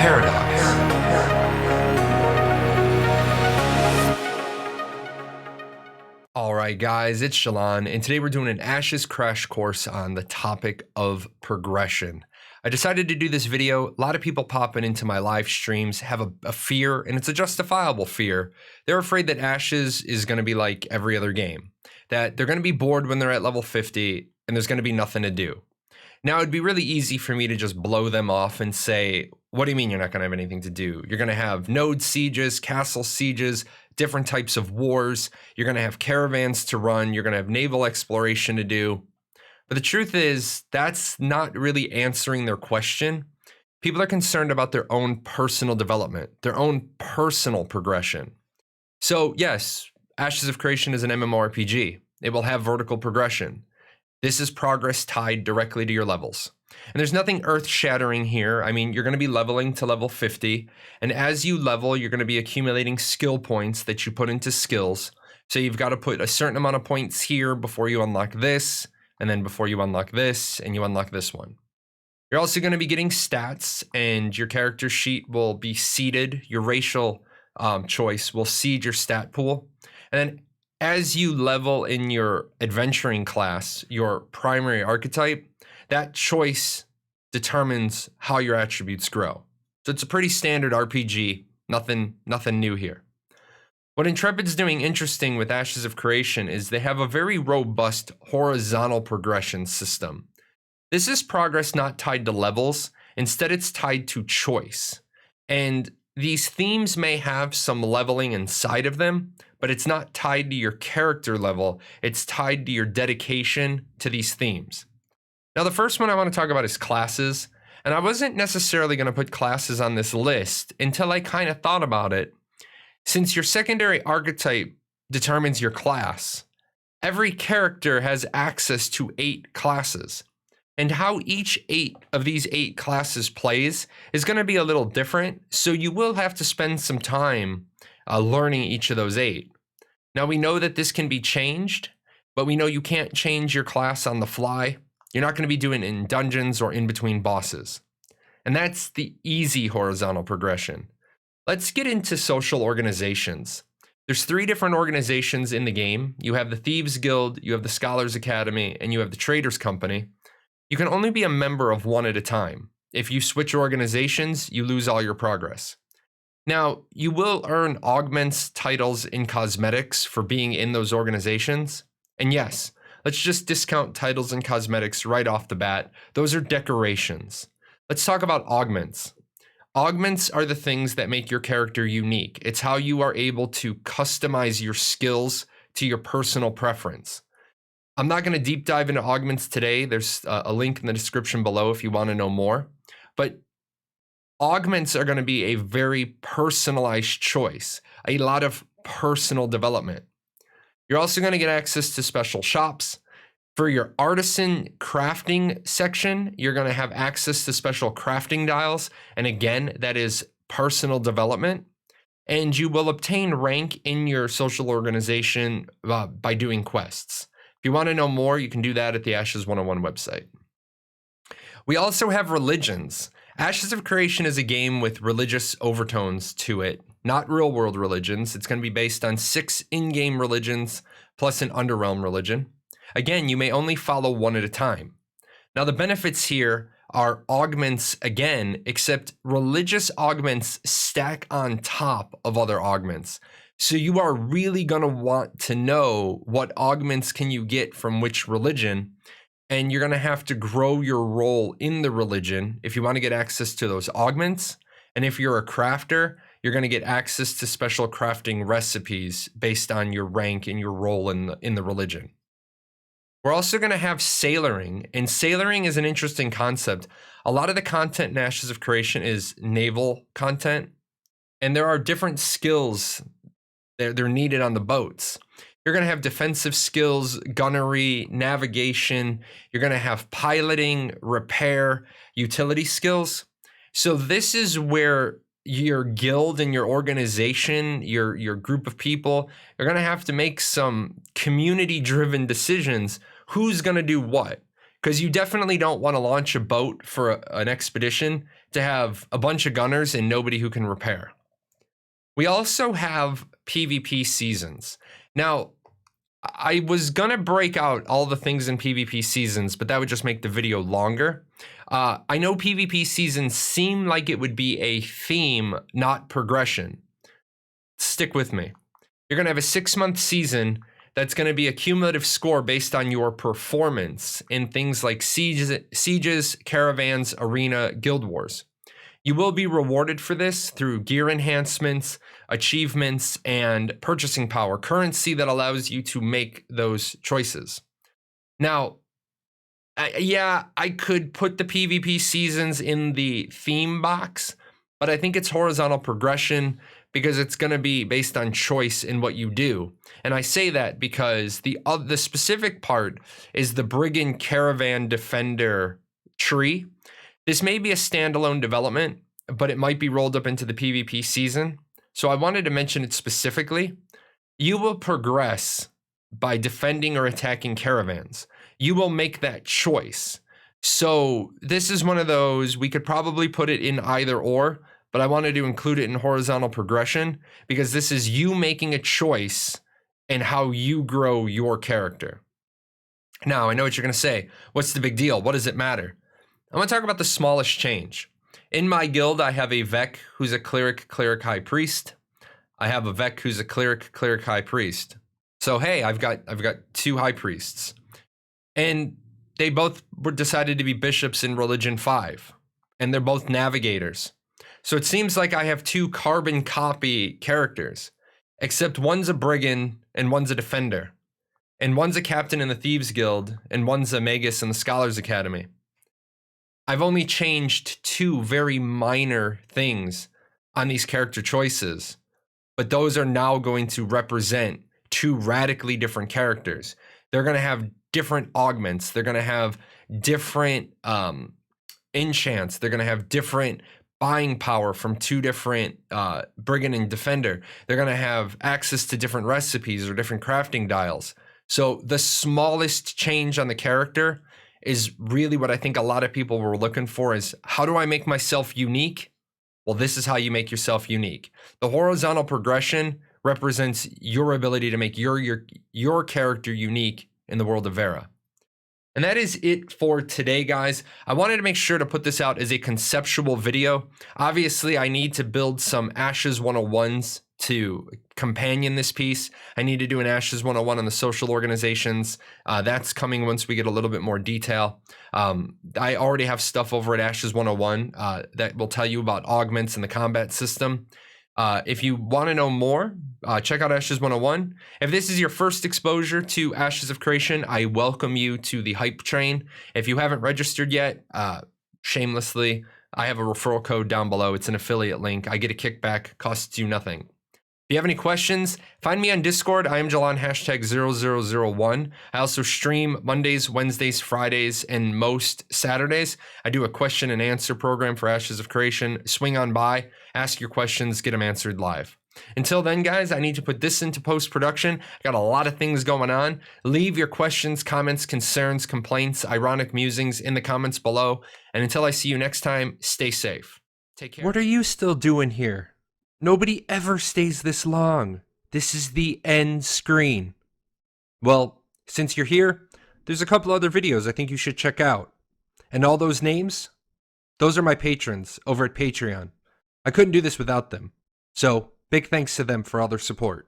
paradox. Alright guys, it's Jahlon, and today we're doing an Ashes crash course on the topic of progression. I decided to do this video. A lot of people popping into my live streams have a fear, and it's a justifiable fear. They're afraid that Ashes is going to be like every other game, that they're going to be bored when they're at level 50 and there's going to be nothing to do. Now, it'd be really easy for me to just blow them off and say, what do you mean you're not going to have anything to do? You're going to have node sieges, castle sieges, different types of wars. You're going to have caravans to run. You're going to have naval exploration to do. But the truth is, that's not really answering their question. People are concerned about their own personal development, their own personal progression. So yes, Ashes of Creation is an MMORPG. It will have vertical progression. This is progress tied directly to your levels. And there's nothing earth-shattering here. I mean, you're going to be leveling to level 50. And as you level, you're going to be accumulating skill points that you put into skills. So you've got to put a certain amount of points here before you unlock this, and then before you unlock this, and you unlock this one. You're also going to be getting stats, and your character sheet will be seeded. Your racial choice will seed your stat pool. And then as you level in your adventuring class, your primary archetype, that choice determines how your attributes grow. So it's a pretty standard RPG, nothing new here. What Intrepid's doing interesting with Ashes of Creation is they have a very robust horizontal progression system. This is progress not tied to levels, instead it's tied to choice. And these themes may have some leveling inside of them, but it's not tied to your character level, it's tied to your dedication to these themes. Now, the first one I want to talk about is classes, and I wasn't necessarily going to put classes on this list until I kind of thought about it. Since your secondary archetype determines your class, every character has access to 8 classes, and how each 8 of these 8 classes plays is going to be a little different, so you will have to spend some time learning each of those 8. Now, we know that this can be changed, but we know you can't change your class on the fly. You're not going to be doing it in dungeons or in between bosses. And that's the easy horizontal progression. Let's get into social organizations. There's 3 different organizations in the game. You have the Thieves Guild, you have the Scholars Academy, and you have the Traders Company. You can only be a member of one at a time. If you switch organizations, you lose all your progress. Now, you will earn augments, titles, and cosmetics for being in those organizations. And yes, let's just discount titles and cosmetics right off the bat. Those are decorations. Let's talk about augments. Augments are the things that make your character unique. It's how you are able to customize your skills to your personal preference. I'm not going to deep dive into augments today. There's a link in the description below if you want to know more. But augments are going to be a very personalized choice, a lot of personal development. You're also going to get access to special shops. For your artisan crafting section, you're going to have access to special crafting dials. And again, that is personal development. And you will obtain rank in your social organization by doing quests. If you want to know more, you can do that at the Ashes 101 website. We also have religions. Ashes of Creation is a game with religious overtones to it, not real world religions. It's going to be based on 6 in-game religions plus an underrealm religion. Again, you may only follow one at a time. Now, the benefits here are augments again, except religious augments stack on top of other augments. So you are really going to want to know what augments can you get from which religion, and you're going to have to grow your role in the religion if you want to get access to those augments. And if you're a crafter, you're going to get access to special crafting recipes based on your rank and your role in the religion. We're also going to have sailoring, and sailoring is an interesting concept. A lot of the content in Ashes of Creation is naval content, and there are different skills they're needed on the boats. You're going to have defensive skills, gunnery, navigation. You're going to have piloting, repair, utility skills. So this is where your guild and your organization, your group of people, you're going to have to make some community-driven decisions. Who's going to do what? Because you definitely don't want to launch a boat for an expedition to have a bunch of gunners and nobody who can repair. We also have PvP seasons. Now, I was gonna break out all the things in PvP seasons, but that would just make the video longer. I know PvP seasons seem like it would be a theme, not progression. Stick with me. You're gonna have a 6-month season that's gonna be a cumulative score based on your performance in things like sieges, caravans, arena, guild wars. You will be rewarded for this through gear enhancements, achievements, and purchasing power, currency that allows you to make those choices. Now, I could put the PvP seasons in the theme box, but I think it's horizontal progression because it's going to be based on choice in what you do. And I say that because the specific part is the Brigand Caravan Defender tree. This may be a standalone development, but it might be rolled up into the PvP season. So I wanted to mention it specifically. You will progress by defending or attacking caravans. You will make that choice. So this is one of those, we could probably put it in either or, but I wanted to include it in horizontal progression because this is you making a choice and how you grow your character. Now, I know what you're going to say. What's the big deal? What does it matter? I'm going to talk about the smallest change. In my guild, I have a Vec who's a cleric high priest. I have a Vec who's a cleric high priest. So hey, I've got 2 high priests, and they both were decided to be bishops in Religion 5, and they're both navigators. So it seems like I have 2 carbon copy characters, except one's a brigand and one's a defender, and one's a captain in the Thieves Guild, and one's a magus in the Scholars Academy. I've only changed 2 very minor things on these character choices, but those are now going to represent 2 radically different characters. They're going to have different augments. They're going to have different enchants. They're going to have different buying power from 2 different Brigand and Defender. They're going to have access to different recipes or different crafting dials. So the smallest change on the character is really what I think a lot of people were looking for is, how do I make myself unique? Well, this is how you make yourself unique. The horizontal progression represents your ability to make your character unique in the world of Vera. And that is it for today, guys. I wanted to make sure to put this out as a conceptual video. Obviously, I need to build some Ashes 101s to companion this piece. I need to do an Ashes 101 on the social organizations. That's coming once we get a little bit more detail. I already have stuff over at Ashes 101 that will tell you about augments and the combat system. If you want to know more, check out Ashes 101. If this is your first exposure to Ashes of Creation, I welcome you to the hype train. If you haven't registered yet, shamelessly, I have a referral code down below. It's an affiliate link. I get a kickback, costs you nothing. If you have any questions, find me on Discord. I am Jahlon #0001. I also stream Mondays, Wednesdays, Fridays, and most Saturdays. I do a question and answer program for Ashes of Creation. Swing on by, ask your questions, get them answered live. Until then, guys, I need to put this into post-production. I got a lot of things going on. Leave your questions, comments, concerns, complaints, ironic musings in the comments below. And until I see you next time, stay safe. Take care. What are you still doing here? Nobody ever stays this long. This is the end screen. Well, since you're here, there's a couple other videos I think you should check out. And all those names, those are my patrons over at Patreon. I couldn't do this without them. So, big thanks to them for all their support.